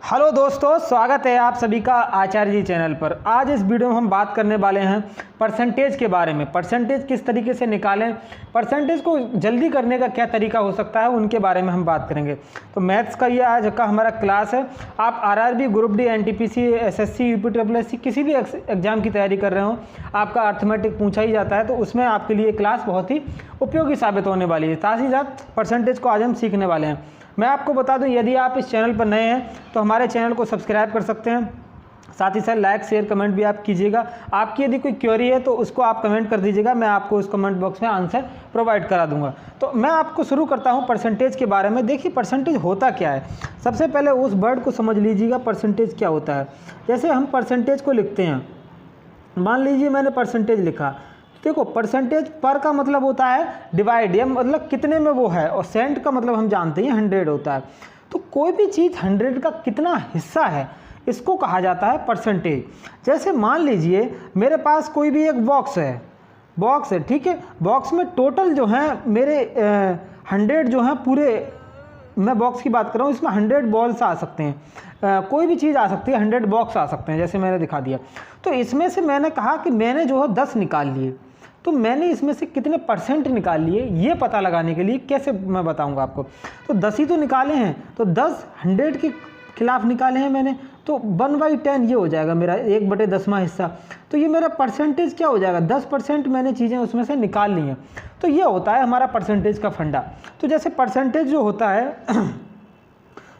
Hello दोस्तों, स्वागत है आप सभी का आचार्य जी चैनल पर। आज इस वीडियो में हम बात करने वाले हैं परसेंटेज के बारे में। परसेंटेज किस तरीके से निकालें, परसेंटेज को जल्दी करने का क्या तरीका हो सकता है, उनके बारे में हम बात करेंगे। तो मैथ्स का ये आज का हमारा क्लास है। आप RRB, group D, NTPC, SSC, UP triple किसी भी एग्जाम की तैयारी कर रहे हो, आपका अर्थमेटिक पूछा ही जाता है, तो उसमें आपके लिए क्लास बहुत ही उपयोगी साबित होने वाली है। साथ ही साथ परसेंटेज को आज हम सीखने वाले हैं। मैं आपको बता दूं, यदि आप इस चैनल पर नए हैं तो हमारे चैनल को सब्सक्राइब कर सकते हैं। साथ ही साथ लाइक, शेयर, कमेंट भी आप कीजिएगा। आपकी यदि कोई क्वेरी है तो उसको आप कमेंट कर दीजिएगा, मैं आपको उस कमेंट बॉक्स में आंसर प्रोवाइड करा दूंगा। तो मैं आपको शुरू करता हूं परसेंटेज के बारे में। देखिए परसेंटेज होता क्या है, सबसे पहले उस वर्ड को समझ लीजिएगा परसेंटेज क्या होता है। जैसे हम परसेंटेज को लिखते हैं, मान लीजिए मैंने परसेंटेज लिखा, देखो परसेंटेज पर का मतलब होता है डिवाइड, या मतलब कितने में वो है, और सेंट का मतलब हम जानते हैं 100 होता है। तो कोई भी चीज़ 100 का कितना हिस्सा है, इसको कहा जाता है परसेंटेज। जैसे मान लीजिए मेरे पास कोई भी एक बॉक्स है, ठीक है। बॉक्स में टोटल जो है मेरे 100 जो हैं पूरे, मैं बॉक्स की बात कर रहा हूँ, इसमें 100 बॉल्स आ सकते हैं, कोई भी चीज़ आ सकती है, 100 बॉक्स आ सकते हैं, जैसे मैंने दिखा दिया। तो इसमें से मैंने कहा कि मैंने जो है 10 निकाल लिए, तो मैंने इसमें से कितने परसेंट निकाल लिए, ये पता लगाने के लिए कैसे मैं बताऊंगा आपको। तो 10 ही तो निकाले हैं, तो 10 100 के खिलाफ निकाले हैं मैंने, तो 1/10 ये हो जाएगा मेरा 1/10वां हिस्सा। तो ये मेरा परसेंटेज क्या हो जाएगा, 10% मैंने चीज़ें उसमें से निकाल ली हैं। तो ये होता है हमारा परसेंटेज का फंडा। तो जैसे परसेंटेज जो होता है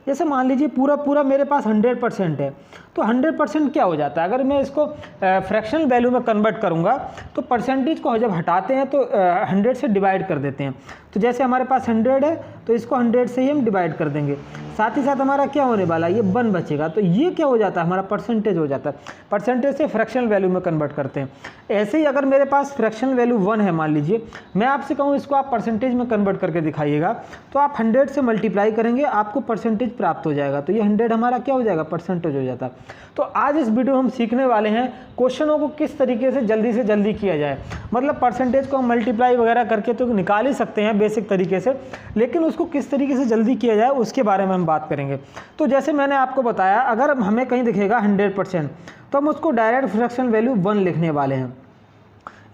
जैसे मान लीजिए पूरा मेरे पास 100% है, तो 100% क्या हो जाता है, अगर मैं इसको फ्रैक्शनल वैल्यू में कन्वर्ट करूंगा तो परसेंटेज को जब हटाते हैं तो 100 से डिवाइड कर देते हैं। तो जैसे हमारे पास 100 है तो इसको 100 से ही हम डिवाइड कर देंगे। साथ ही साथ हमारा क्या होने वाला है, ये 1 बचेगा, तो ये क्या हो जाता है, हमारा परसेंटेज हो जाता है। परसेंटेज से फ्रैक्शनल वैल्यू में कन्वर्ट करते हैं। ऐसे ही अगर मेरे पास फ्रैक्शनल वैल्यू 1 है, मान लीजिए मैं आपसे कहूँ इसको आप परसेंटेज में कन्वर्ट करके दिखाइएगा, तो आप 100 से मल्टीप्लाई करेंगे, आपको परसेंटेज प्राप्त हो जाएगा। तो ये 100 हमारा क्या हो जाएगा, परसेंटेज हो जाता है। तो आज इस वीडियो में हम सीखने वाले हैं क्वेश्चनों को किस तरीके से जल्दी किया जाए। मतलब परसेंटेज को हम मल्टीप्लाई वगैरह करके तो निकाल ही सकते हैं बेसिक तरीके से, लेकिन उसको किस तरीके से जल्दी किया जाए उसके बारे में हम बात करेंगे। तो जैसे मैंने आपको बताया, अगर हमें कहीं दिखेगा 100%, तो हम उसको डायरेक्ट फ्रैक्शनल वैल्यू 1 लिखने वाले हैं।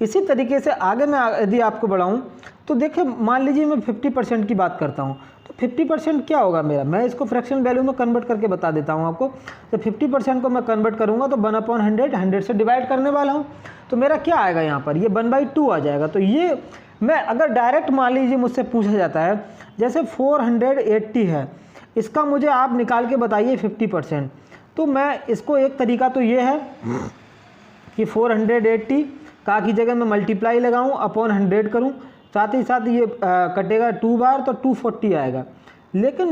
इसी तरीके से आगे मैं यदि आपको बढ़ाऊँ तो देखिए, मान लीजिए मैं 50% की बात करता हूँ, तो 50% क्या होगा मेरा, मैं इसको फ्रैक्शनल वैल्यू में कन्वर्ट करके बता देता हूँ आपको। तो 50% को मैं कन्वर्ट करूँगा तो 1/100, 100 से डिवाइड करने वाला हूँ, तो मेरा क्या आएगा यहाँ पर, ये 1/2 आ जाएगा। तो ये मैं अगर डायरेक्ट मान लीजिए मुझसे पूछा जाता है, जैसे 480 है, इसका मुझे आप निकाल के बताइए 50%, तो मैं इसको एक तरीका तो ये है कि 480 का की जगह मैं मल्टीप्लाई लगाऊँ, अपॉन 100 करूँ, साथ ही साथ ये कटेगा 2 बार, तो 240 आएगा। लेकिन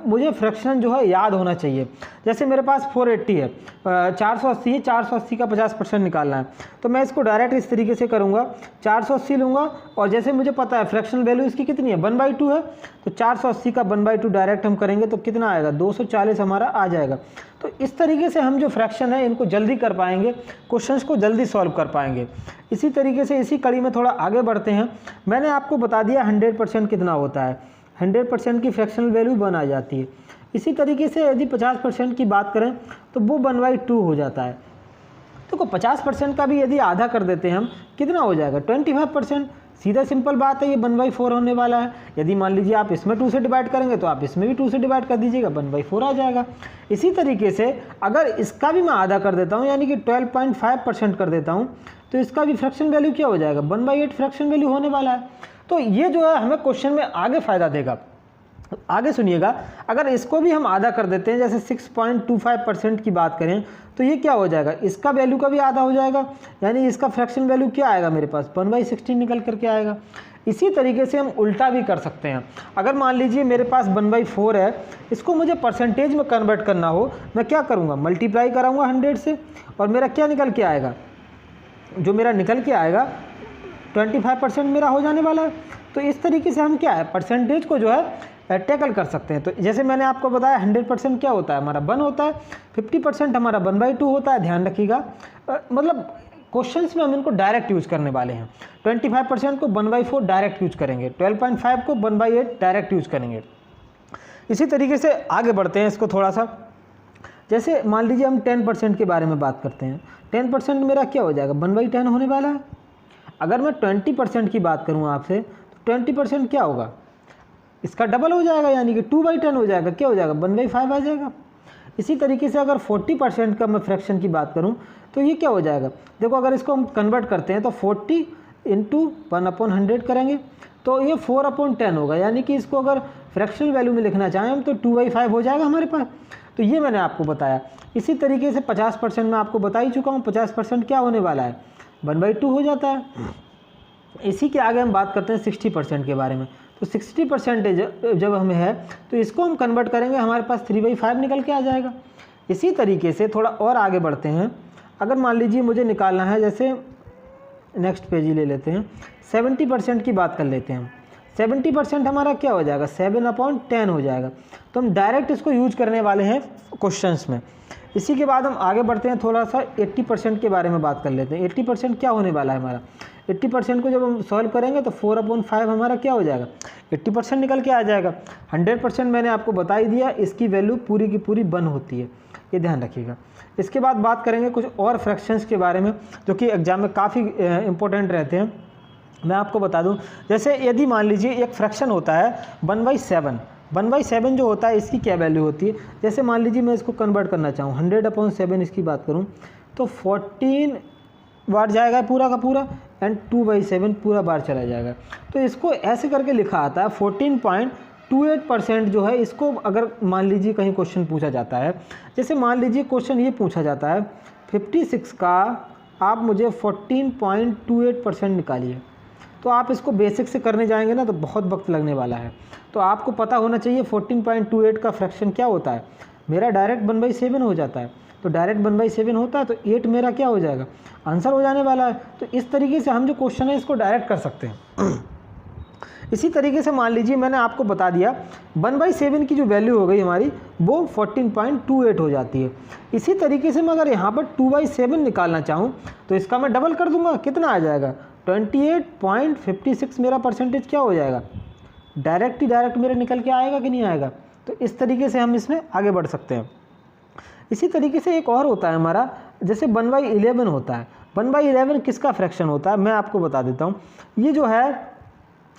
मुझे फ्रैक्शन जो है याद होना चाहिए। जैसे मेरे पास 480 है, 480 है, 480 का 50% निकालना है, तो मैं इसको डायरेक्ट इस तरीके से करूँगा, 480 लूँगा, और जैसे मुझे पता है फ्रैक्शनल वैल्यू इसकी कितनी है, 1/2 है, तो 480 का 1/2 डायरेक्ट हम करेंगे तो कितना आएगा, 240 हमारा आ जाएगा। तो इस तरीके से हम जो फ्रैक्शन है इनको जल्दी कर पाएंगे, क्वेश्चंस को जल्दी सॉल्व कर पाएंगे। इसी तरीके से इसी कड़ी में थोड़ा आगे बढ़ते हैं। मैंने आपको बता दिया 100% कितना होता है, 100% की फ्रैक्शनल वैल्यू 1 आ जाती है। इसी तरीके से यदि 50% की बात करें तो वो 1/2 हो जाता है। तो 50% का भी यदि आधा कर देते हैं हम, कितना हो जाएगा, 25%। सीधा सिंपल बात है, ये 1/4 होने वाला है। यदि मान लीजिए आप इसमें 2 से डिवाइड करेंगे तो आप इसमें भी 2 से डिवाइड कर दीजिएगा, 1/4 आ जाएगा। इसी तरीके से अगर इसका भी मैं आधा कर देता हूँ, यानी कि 12.5% कर देता हूँ, तो इसका भी फ्रैक्शन वैल्यू क्या हो जाएगा, 1/8 फ्रैक्शन वैल्यू होने वाला है। तो ये जो है हमें क्वेश्चन में आगे फ़ायदा देगा। आगे सुनिएगा, अगर इसको भी हम आधा कर देते हैं, जैसे 6.25% की बात करें, तो ये क्या हो जाएगा, इसका वैल्यू का भी आधा हो जाएगा, यानी इसका फ्रैक्शन वैल्यू क्या आएगा मेरे पास, 1/16 निकल करके आएगा। इसी तरीके से हम उल्टा भी कर सकते हैं। अगर मान लीजिए मेरे पास 1/4 है, इसको मुझे परसेंटेज में कन्वर्ट करना हो, मैं क्या करूँगा, मल्टीप्लाई कराऊँगा 100 से, और मेरा क्या निकल के आएगा, जो मेरा निकल के आएगा 25% मेरा हो जाने वाला है। तो इस तरीके से हम क्या है, परसेंटेज को जो है टैकल कर सकते हैं। तो जैसे मैंने आपको बताया 100% क्या होता है, हमारा 1 होता है, 50% हमारा 1/2 होता है, ध्यान रखिएगा। मतलब क्वेश्चंस में हम इनको डायरेक्ट यूज करने वाले हैं। 25% को 1/4 डायरेक्ट यूज करेंगे, 12.5 को 1/8 डायरेक्ट यूज करेंगे। इसी तरीके से आगे बढ़ते हैं, इसको थोड़ा सा जैसे मान लीजिए हम 10% के बारे में बात करते हैं, 10% मेरा क्या हो जाएगा, 1/10 होने वाला है। अगर मैं 20% की बात करूँ आपसे तो 20% क्या होगा, इसका डबल हो जाएगा, यानी कि 2/10 हो जाएगा, क्या हो जाएगा, 1/5 आ जाएगा। इसी तरीके से अगर 40% का मैं फ्रैक्शन की बात करूं तो ये क्या हो जाएगा, देखो अगर इसको हम कन्वर्ट करते हैं तो 40 × 1/100 करेंगे तो ये 4/10 होगा, यानी कि इसको अगर फ्रैक्शनल वैल्यू में लिखना चाहें हम तो 2/5 हो जाएगा हमारे पास। तो ये मैंने आपको बताया। इसी तरीके से 50% मैं आपको बता ही चुका हूँ, 50% क्या होने वाला है, 1/2 हो जाता है। इसी के आगे हम बात करते हैं 60% के बारे में। तो 60% जब हमें है तो इसको हम कन्वर्ट करेंगे, हमारे पास 3/5 निकल के आ जाएगा। इसी तरीके से थोड़ा और आगे बढ़ते हैं। अगर मान लीजिए मुझे निकालना है, जैसे नेक्स्ट पेज ही ले लेते हैं, 70% की बात कर लेते हैं। 70% हमारा क्या हो जाएगा, 7/10 हो जाएगा। तो हम डायरेक्ट इसको यूज करने वाले हैं क्वेश्चंस में। इसी के बाद हम आगे बढ़ते हैं, थोड़ा सा 80% के बारे में बात कर लेते हैं। 80% क्या होने वाला है हमारा, 80% को जब हम सॉल्व करेंगे तो 4/5 हमारा क्या हो जाएगा, 80% निकल के आ जाएगा। 100% मैंने आपको बता ही दिया, इसकी वैल्यू पूरी की पूरी 1 होती है, ये ध्यान रखिएगा। इसके बाद बात करेंगे कुछ और फ्रैक्शंस के बारे में जो कि एग्जाम में काफ़ी इंपॉर्टेंट रहते हैं। मैं आपको बता दूं, जैसे यदि मान लीजिए एक फ्रैक्शन होता है 1/7, 1/7 जो होता है इसकी क्या वैल्यू होती है, जैसे मान लीजिए मैं इसको कन्वर्ट करना चाहूँ, 100/7 इसकी बात करूँ तो 14 बार जाएगा पूरा का पूरा, एंड 2/7 पूरा बार चला जाएगा। तो इसको ऐसे करके लिखा आता है 14.28% जो है। इसको अगर मान लीजिए कहीं क्वेश्चन पूछा जाता है, जैसे मान लीजिए क्वेश्चन ये पूछा जाता है 56 का आप मुझे 14.28% निकालिए, तो आप इसको बेसिक से करने जाएंगे ना तो बहुत वक्त लगने वाला है। तो आपको पता होना चाहिए 14.28 का फ्रैक्शन क्या होता है, मेरा डायरेक्ट 1/7 हो जाता है। तो डायरेक्ट 1/7 होता है तो 8 मेरा क्या हो जाएगा, आंसर हो जाने वाला है। तो इस तरीके से हम जो क्वेश्चन है इसको डायरेक्ट कर सकते हैं। इसी तरीके से मान लीजिए मैंने आपको बता दिया 1/7 की जो वैल्यू हो गई हमारी वो 14.28 हो जाती है। इसी तरीके से मैं अगर यहाँ पर 2/7 निकालना चाहूँ तो इसका मैं डबल कर दूंगा, कितना आ जाएगा, 28.56 मेरा परसेंटेज क्या हो जाएगा, डायरेक्ट ही डायरेक्ट मेरा निकल के आएगा कि नहीं आएगा। तो इस तरीके से हम इसमें आगे बढ़ सकते हैं। इसी तरीके से एक और होता है हमारा, जैसे 1/11 होता है। 1/11 किसका फ्रैक्शन होता है, मैं आपको बता देता हूँ। ये जो है,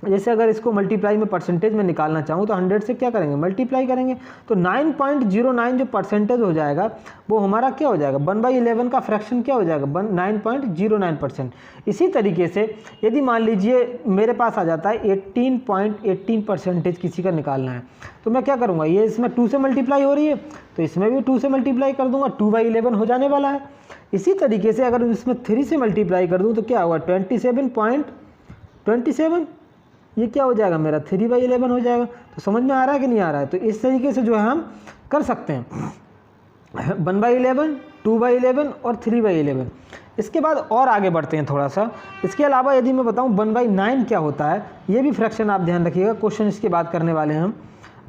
जैसे अगर इसको मल्टीप्लाई में परसेंटेज में निकालना चाहूँ तो 100 से क्या करेंगे, मल्टीप्लाई करेंगे, तो 9.09 जो परसेंटेज हो जाएगा वो हमारा क्या हो जाएगा, 1/11 का फ्रैक्शन क्या हो जाएगा, 9.09%। इसी तरीके से यदि मान लीजिए मेरे पास आ जाता है 18.18% किसी का निकालना है, तो मैं क्या करूँगा, ये इसमें 2 से मल्टीप्लाई हो रही है तो इसमें भी 2 से मल्टीप्लाई कर दूंगा, 2/11 हो जाने वाला है। इसी तरीके से अगर इसमें 3 से मल्टीप्लाई कर दूँ तो क्या होगा, 27.27, ये क्या हो जाएगा मेरा 3/11 हो जाएगा। तो समझ में आ रहा है कि नहीं आ रहा है। तो इस तरीके से जो है हम कर सकते हैं 1/11, 2/11 और 3/11। इसके बाद और आगे बढ़ते हैं थोड़ा सा। इसके अलावा यदि मैं बताऊं 1/9 क्या होता है, ये भी फ्रैक्शन आप ध्यान रखिएगा, क्वेश्चन इसके बाद करने वाले हैं हम।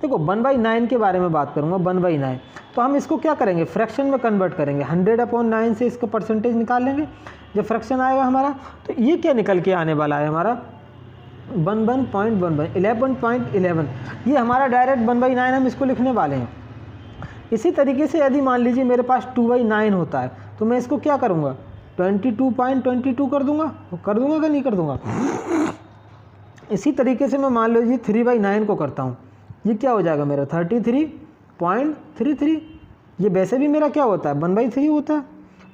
देखो 1/9 के बारे में बात करूँगा, 1/9 तो हम इसको क्या करेंगे, फ्रैक्शन में कन्वर्ट करेंगे, 100/9 से इसका परसेंटेज निकाल लेंगे, जब फ्रैक्शन आएगा हमारा तो ये क्या निकल के आने वाला है हमारा 11.11, ये हमारा डायरेक्ट 1/9 हम इसको लिखने वाले हैं। इसी तरीके से यदि मान लीजिए मेरे पास 2/9 होता है तो मैं इसको क्या करूँगा, 22.22 कर दूंगा कि नहीं कर दूंगा। इसी तरीके से मैं मान लीजिए 3/9 को करता हूँ, ये क्या हो जाएगा मेरा 33.33, ये वैसे भी मेरा क्या होता है 1/3 होता है।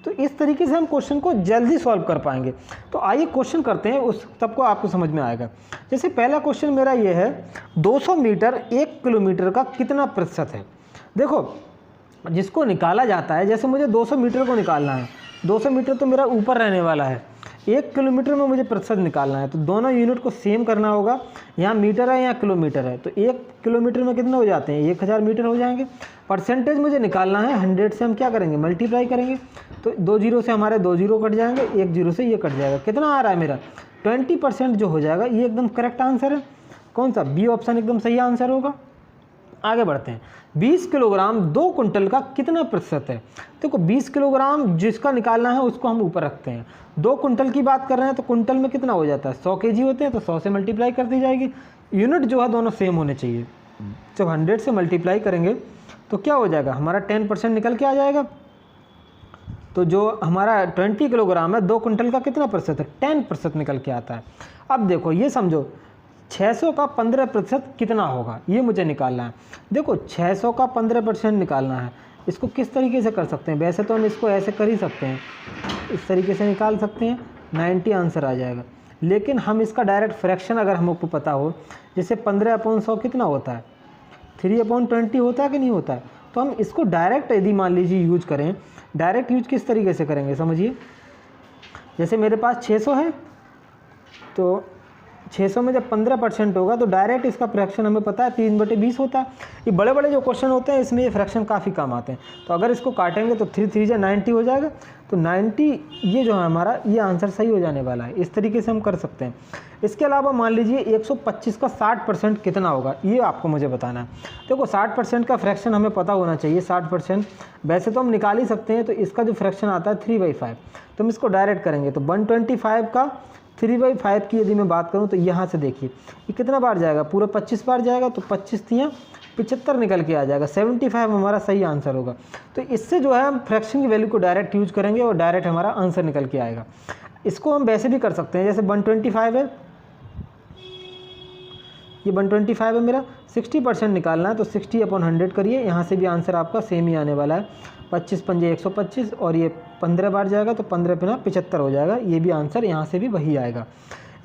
तो इस तरीके से हम क्वेश्चन को जल्दी सॉल्व कर पाएंगे। तो आइए क्वेश्चन करते हैं, उस तब को आपको समझ में आएगा। जैसे पहला क्वेश्चन मेरा ये है, 200 मीटर 1 किलोमीटर का कितना प्रतिशत है। देखो जिसको निकाला जाता है, जैसे मुझे 200 मीटर को निकालना है, 200 मीटर तो मेरा ऊपर रहने वाला है, 1 किलोमीटर में मुझे प्रतिशत निकालना है, तो दोनों यूनिट को सेम करना होगा। यहाँ मीटर है यहाँ किलोमीटर है, तो 1 किलोमीटर में कितना हो जाते हैं, 1000 मीटर हो जाएंगे। परसेंटेज मुझे निकालना है, 100 से हम क्या करेंगे, मल्टीप्लाई करेंगे, तो 2 जीरो से हमारे 2 जीरो कट जाएंगे, 1 जीरो से ये कट जाएगा, कितना आ रहा है मेरा 20% जो हो जाएगा। ये एकदम करेक्ट आंसर है, कौन सा, बी ऑप्शन एकदम सही आंसर होगा। आगे बढ़ते हैं, 20 किलोग्राम 2 कुंटल का कितना प्रतिशत है। देखो 20 किलोग्राम जिसका निकालना है उसको हम ऊपर रखते हैं, 2 कुंटल की बात कर रहे हैं तो कुंटल में कितना हो जाता है, 100 kg होते हैं, तो 100 से मल्टीप्लाई कर दी जाएगी। यूनिट जो है दोनों सेम होने चाहिए। जब 100 से मल्टीप्लाई करेंगे तो क्या हो जाएगा, हमारा 10% निकल के आ जाएगा। तो जो हमारा 20 किलोग्राम है 2 कुंटल का कितना प्रतिशत है, 10% निकल के आता है। अब देखो ये समझो 600 का 15% कितना होगा, ये मुझे निकालना है। देखो 600 का 15% निकालना है, इसको किस तरीके से कर सकते हैं, वैसे तो हम इसको ऐसे कर ही सकते हैं, इस तरीके से निकाल सकते हैं, 90 आंसर आ जाएगा। लेकिन हम इसका डायरेक्ट फ्रैक्शन अगर हमको पता हो, जैसे 15/100 कितना होता है, 3/20 होता है कि नहीं होता है, तो हम इसको डायरेक्ट यदि मान लीजिए यूज करें, डायरेक्ट यूज किस तरीके से करेंगे समझिए। जैसे मेरे पास 600 है, तो 600 में जब 15% होगा तो डायरेक्ट इसका फ्रैक्शन हमें पता है 3/20 होता है। ये बड़े बड़े जो क्वेश्चन होते हैं इसमें ये फ्रैक्शन काफ़ी कम आते हैं। तो अगर इसको काटेंगे तो 3 3 90 हो जाएगा। तो 90 ये जो है हमारा, ये आंसर सही हो जाने वाला है। इस तरीके से हम कर सकते हैं। इसके अलावा मान लीजिए 125 का 60% कितना होगा, ये आपको मुझे बताना है। देखो 60% का फ्रैक्शन हमें पता होना चाहिए। 60% वैसे तो हम निकाल ही सकते हैं। तो इसका जो फ्रैक्शन आता है 3/5, तो हम इसको डायरेक्ट करेंगे। तो 125 का 3/5 की यदि मैं बात करूं तो यहाँ से देखिए ये कितना बार जाएगा, पूरा 25 बार जाएगा। तो 25 तियाँ 75 निकल के आ जाएगा। 75 हमारा सही आंसर होगा। तो इससे जो है हम फ्रैक्शन की वैल्यू को डायरेक्ट यूज करेंगे और डायरेक्ट हमारा आंसर निकल के आएगा। इसको हम वैसे भी कर सकते हैं, जैसे 125 है, ये 125 है मेरा, 60% निकालना है तो 60/100 करिए। यहाँ से भी आंसर आपका सेम ही आने वाला है। 25 पंजे 125 और ये 15 बार जाएगा तो 15 × 75 हो जाएगा। ये भी आंसर यहाँ से भी वही आएगा।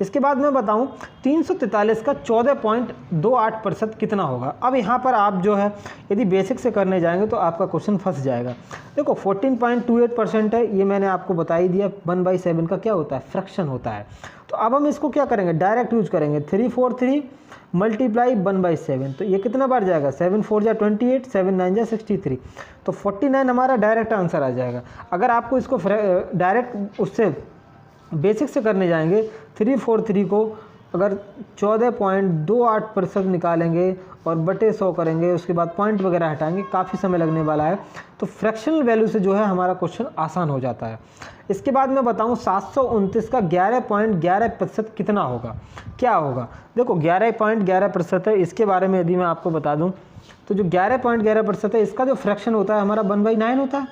इसके बाद मैं बताऊँ 343 का 14.28% कितना होगा। अब यहाँ पर आप जो है यदि बेसिक से करने जाएंगे तो आपका क्वेश्चन फंस जाएगा। देखो 14.28% है, ये मैंने आपको बता ही दिया। 1/7 का क्या होता है, फ्रैक्शन होता है। तो अब हम इसको क्या करेंगे, डायरेक्ट यूज करेंगे। 343 मल्टीप्लाई 1/7, तो ये कितना बार जाएगा, 7 4 जा 28, 7 9 जा 63, तो 49 हमारा डायरेक्ट आंसर आ जाएगा। अगर आपको इसको डायरेक्ट उससे बेसिक से करने जाएंगे, 343 को अगर 14.28% निकालेंगे और बटे 100 करेंगे, उसके बाद पॉइंट वगैरह हटाएंगे, काफ़ी समय लगने वाला है। तो फ्रैक्शनल वैल्यू से जो है हमारा क्वेश्चन आसान हो जाता है। इसके बाद मैं बताऊं 729 का 11.11% कितना होगा, क्या होगा। देखो 11.11% है, इसके बारे में यदि मैं आपको बता दूं तो जो 11.11% है इसका जो फ्रैक्शन होता है हमारा 1/9 होता है।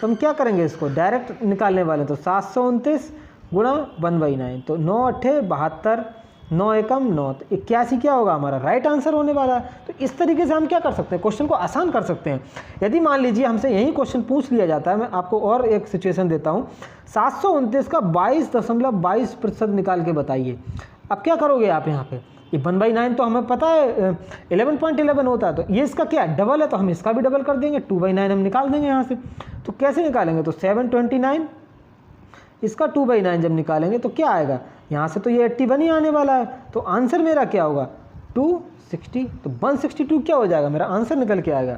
तो हम क्या करेंगे, इसको डायरेक्ट निकालने वाले। तो 729 गुणा 1/9, तो 9 8 72, 9 एकम 9, तो 81 क्या होगा हमारा राइट आंसर होने वाला है। तो इस तरीके से हम क्या कर सकते हैं, क्वेश्चन को आसान कर सकते हैं। यदि मान लीजिए हमसे यही क्वेश्चन पूछ लिया जाता है, मैं आपको और एक सिचुएशन देता हूँ, 729 का 22.22% निकाल के बताइए। अब क्या करोगे आप यहाँ पे, ये 1/9 तो हमें पता है 11.11 होता है, तो ये इसका क्या डबल है, तो हम इसका भी डबल कर देंगे, 2/9 हम निकाल देंगे यहाँ से। तो कैसे निकालेंगे, तो 729 इसका 2/9 जब निकालेंगे तो क्या आएगा, यहाँ से तो ये 81 ही आने वाला है। तो आंसर मेरा क्या होगा 260, तो 162 क्या हो जाएगा, मेरा आंसर निकल के आएगा।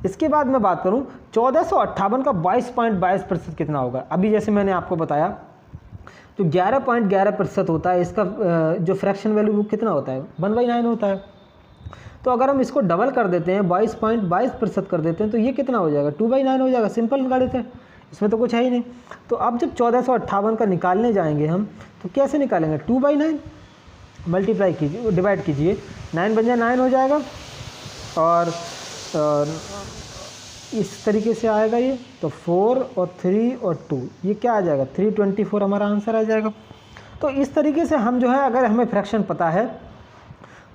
इसके बाद मैं बात करूँ 1458 का 22.22% कितना होगा। अभी जैसे मैंने आपको बताया तो 11.11% होता है, इसका जो फ्रैक्शन वैल्यू वो कितना होता है 1/9 होता है। तो अगर हम इसको डबल कर देते हैं 22.22% कर देते हैं तो ये कितना हो जाएगा 2/9 हो जाएगा। सिंपल निकाल देते हैं, इसमें तो कुछ है ही नहीं। तो अब जब 1458 का निकालने जाएंगे हम तो कैसे निकालेंगे, 2/9 मल्टीप्लाई कीजिए, डिवाइड कीजिए, 9 बन जाए 9 हो जाएगा और इस तरीके से आएगा ये। तो 4 और 3 और 2 ये क्या आ जाएगा 324 हमारा आंसर आ जाएगा। तो इस तरीके से हम जो है अगर हमें फ्रैक्शन पता है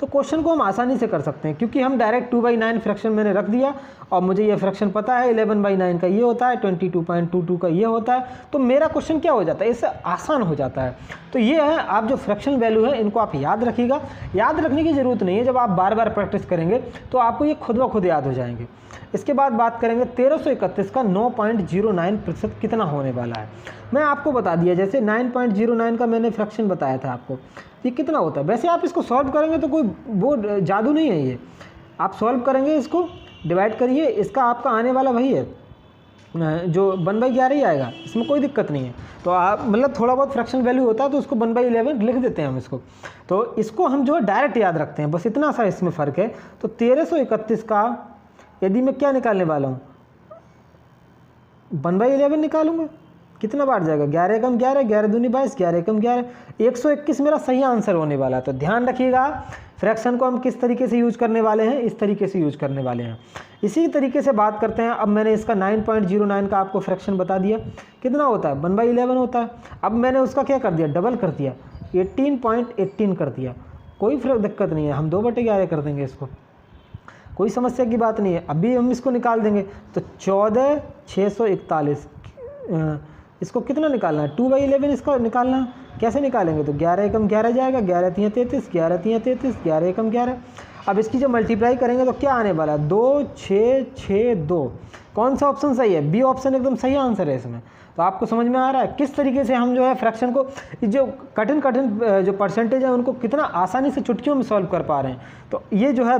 तो क्वेश्चन को हम आसानी से कर सकते हैं, क्योंकि हम डायरेक्ट 2/9 फ्रैक्शन मैंने रख दिया और मुझे ये फ्रैक्शन पता है 11/9 का ये होता है, 22.22 का ये होता है। तो मेरा क्वेश्चन क्या हो जाता है, इससे आसान हो जाता है। तो ये है, आप जो फ्रैक्शन वैल्यू है इनको आप याद रखिएगा। याद रखने की ज़रूरत नहीं है, जब आप बार बार प्रैक्टिस करेंगे तो आपको ये खुद ब खुद याद हो जाएंगे। इसके बाद बात करेंगे 1331 का 9.09% कितना होने वाला है। मैं आपको बता दिया, जैसे 9.09 का मैंने फ्रैक्शन बताया था आपको, ये कितना होता है। वैसे आप इसको सॉल्व करेंगे तो कोई वो जादू नहीं है, ये आप सॉल्व करेंगे, इसको डिवाइड करिए, इसका आपका आने वाला वही है जो 1/11 ही आएगा, इसमें कोई दिक्कत नहीं है। तो आप मतलब थोड़ा बहुत फ्रैक्शन वैल्यू होता है तो उसको 1/11 लिख देते हैं हम इसको। तो इसको हम जो है डायरेक्ट याद रखते हैं, बस इतना सा इसमें फ़र्क है। तो 1331 का यदि मैं क्या निकालने वाला हूँ 1/11 निकालूंगा, कितना बार जाएगा, 11 एकम 11, 11 दूनी 22, 11 एकम 11, 121 मेरा सही आंसर होने वाला है। तो ध्यान रखिएगा फ्रैक्शन को हम किस तरीके से यूज करने वाले हैं, इस तरीके से यूज करने वाले हैं। इसी तरीके से बात करते हैं। अब मैंने इसका 9.09 का आपको फ्रैक्शन बता दिया, कितना होता है 1/11 होता है। अब मैंने उसका क्या कर दिया, डबल कर दिया, 18.18 कर दिया। कोई दिक्कत नहीं है, हम 2/11 कर देंगे इसको, कोई समस्या की बात नहीं है। अभी हम इसको निकाल देंगे तो 14,641, इसको कितना निकालना है, 2/11 इसको निकालना है। कैसे निकालेंगे, तो 11 एकम 11 जाएगा, 11 तियाँ 33, 11 तियाँ 33, 11 एकम 11। अब इसकी जब मल्टीप्लाई करेंगे तो क्या आने वाला है, 2,662। कौन सा ऑप्शन सही है, बी ऑप्शन एकदम सही आंसर है इसमें। तो आपको समझ में आ रहा है किस तरीके से हम जो है फ्रैक्शन को, जो कठिन जो परसेंटेज है उनको कितना आसानी से चुटकियों में सॉल्व कर पा रहे हैं। तो ये जो है,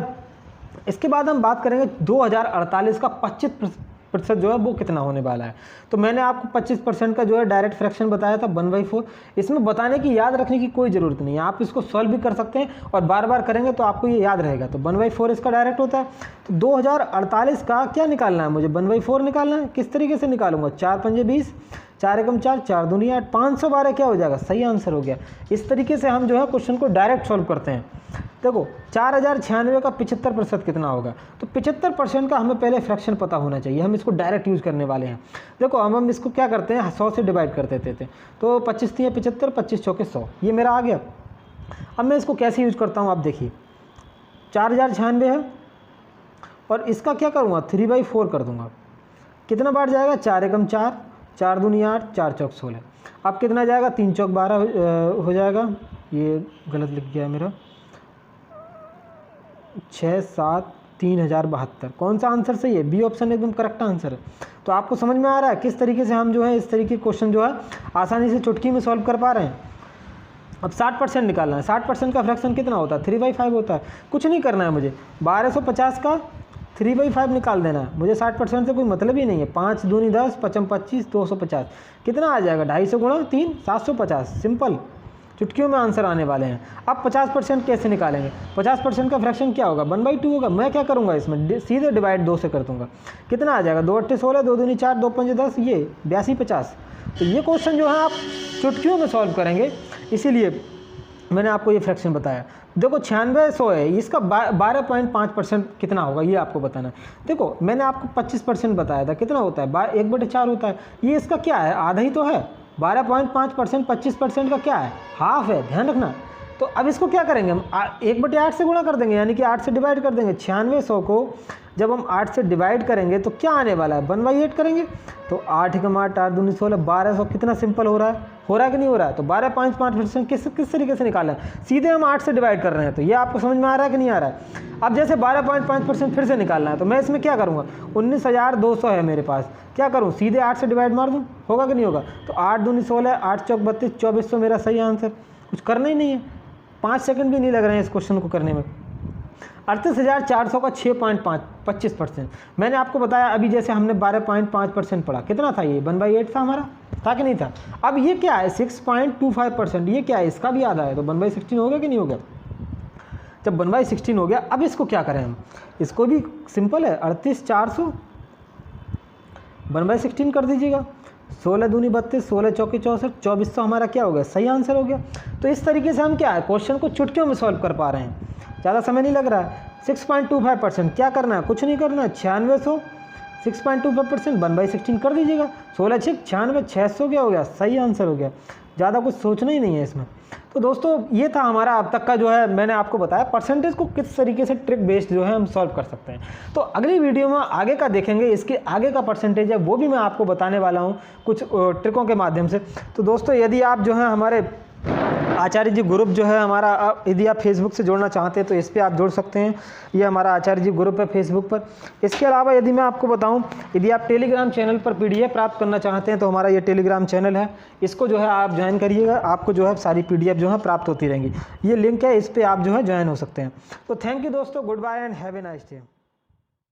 इसके बाद हम बात करेंगे 2048 का 25% जो है वो कितना होने वाला है। तो मैंने आपको 25% का जो है डायरेक्ट फ्रैक्शन बताया था 1/4। इसमें बताने की, याद रखने की कोई ज़रूरत नहीं है, आप इसको सॉल्व भी कर सकते हैं और बार बार करेंगे तो आपको ये याद रहेगा। तो 1/4 इसका डायरेक्ट होता है। तो 2048 का क्या निकालना है मुझे, 1/4 निकालना है। किस तरीके से निकालूंगा, 4 पंजे 20, 4 एकम 4, 4 दूनी 8, 512 क्या हो जाएगा, सही आंसर हो गया। इस तरीके से हम जो है क्वेश्चन को डायरेक्ट सॉल्व करते हैं। देखो 4096 का 75% कितना होगा, तो 75% का हमें पहले फ्रैक्शन पता होना चाहिए, हम इसको डायरेक्ट यूज़ करने वाले हैं। देखो हम इसको क्या करते हैं, 100 से डिवाइड कर देते थे, तो 25 तियाँ 75, 25 चौके 100, ये मेरा आ गया। अब मैं इसको कैसे यूज़ करता हूँ, आप देखिए 4096 है और इसका क्या करूँगा, 3/4 कर दूँगा। कितना बार जाएगा, 4 एकम 4, 4 दूनी 8, 4 चौक 16। अब कितना जाएगा, 3 चौक 12 हो जाएगा, ये गलत लिख गया मेरा, 6 7 3072। कौन सा आंसर सही है, बी ऑप्शन एकदम करेक्ट आंसर है। तो आपको समझ में आ रहा है किस तरीके से हम जो है इस तरीके के क्वेश्चन जो है आसानी से चुटकी में सॉल्व कर पा रहे हैं। अब 60% निकालना है, 60% का फ्रैक्शन कितना होता है, 3/5 होता है। कुछ नहीं करना है मुझे, 1250 का 3/5 निकाल देना है, मुझे 60% से कोई मतलब ही नहीं है। 5 दूनी 10, 5 25, 250, कितना आ जाएगा, 250 गुणा 3, 750। सिंपल, चुटकियों में आंसर आने वाले हैं। अब 50% कैसे निकालेंगे, 50% का फ्रैक्शन क्या होगा, 1/2 होगा। मैं क्या करूँगा, इसमें सीधे डिवाइड 2 से कर दूँगा। कितना आ जाएगा, 2 8 16, 2 दूनी 4, 2 5 10, ये 82 50। तो ये क्वेश्चन जो है आप चुटकियों में सॉल्व करेंगे, इसीलिए मैंने आपको ये फ्रैक्शन बताया। देखो 9600 है, इसका 12.5% कितना होगा ये आपको बताना है। देखो मैंने आपको 25% बताया था, कितना होता है, 1/4 होता है। ये इसका क्या है, आधा ही तो है। 12.5%, 25% का क्या है, हाफ है, ध्यान रखना। तो अब इसको क्या करेंगे हम, 1/8 से गुणा कर देंगे, यानी कि 8 से डिवाइड कर देंगे। 9600 को जब हम 8 से डिवाइड करेंगे तो क्या आने वाला है, 1/8 करेंगे। तो 8 एकम 8, 8 दूनी 16, 1200। कितना सिंपल हो रहा है कि नहीं हो रहा है। तो 12.5% किस तरीके से निकाला है, सीधे हम 8 से डिवाइड कर रहे हैं। तो ये आपको समझ में आ रहा है कि नहीं आ रहा है। अब जैसे 12.5% फिर से निकालना है, तो मैं इसमें क्या करूँगा, 19,200 है मेरे पास, क्या करूँ, सीधे 8 से डिवाइड मार दूँ, होगा कि नहीं होगा। तो 8 दूनी 16, 8 चौक 32, 2400 मेरा सही आंसर। कुछ करना ही नहीं है, 5 सेकंड भी नहीं लग रहे हैं इस क्वेश्चन को करने में। 38,400 का 6.5, 25%। मैंने आपको बताया अभी जैसे हमने 12.5% पढ़ा, कितना था ये, 1/8 था हमारा, था कि नहीं था। अब ये क्या है, 6.25%, ये क्या है, इसका भी आधा है। तो 1/16 हो गया कि नहीं हो गया। जब 1/16 हो गया, अब इसको क्या करें हम, इसको भी सिंपल है, 38,400 1/16 कर दीजिएगा। 16 दूनी 32, 16 चौके 64, 2400 हमारा क्या हो गया, सही आंसर हो गया। तो इस तरीके से हम क्या है, क्वेश्चन को चुटकियों में सॉल्व कर पा रहे हैं, ज़्यादा समय नहीं लग रहा है। 6.25%, क्या करना है, कुछ नहीं करना है। 9600, 6.25%, 1/16 कर दीजिएगा। 16 6 96, 600 क्या हो गया, सही आंसर हो गया। ज़्यादा कुछ सोचना ही नहीं है इसमें। तो दोस्तों ये था हमारा अब तक का जो है, मैंने आपको बताया परसेंटेज को किस तरीके से ट्रिक बेस्ड जो है हम सॉल्व कर सकते हैं। तो अगली वीडियो में आगे का देखेंगे, इसके आगे का परसेंटेज है वो भी मैं आपको बताने वाला हूँ कुछ ट्रिकों के माध्यम से। तो दोस्तों यदि आप जो है हमारे आचार्य जी ग्रुप जो है हमारा, यदि आप फेसबुक से जोड़ना चाहते हैं तो इस पर आप जुड़ सकते हैं, ये हमारा आचार्य जी ग्रुप है फेसबुक पर। इसके अलावा यदि मैं आपको बताऊं, यदि आप टेलीग्राम चैनल पर PDF प्राप्त करना चाहते हैं तो हमारा ये टेलीग्राम चैनल है, इसको जो है आप ज्वाइन करिएगा, आपको जो है सारी PDF जो है प्राप्त होती रहेंगी। ये लिंक है, इस पर आप जो है ज्वाइन हो सकते हैं। तो थैंक यू दोस्तों, goodbye and have a nice day.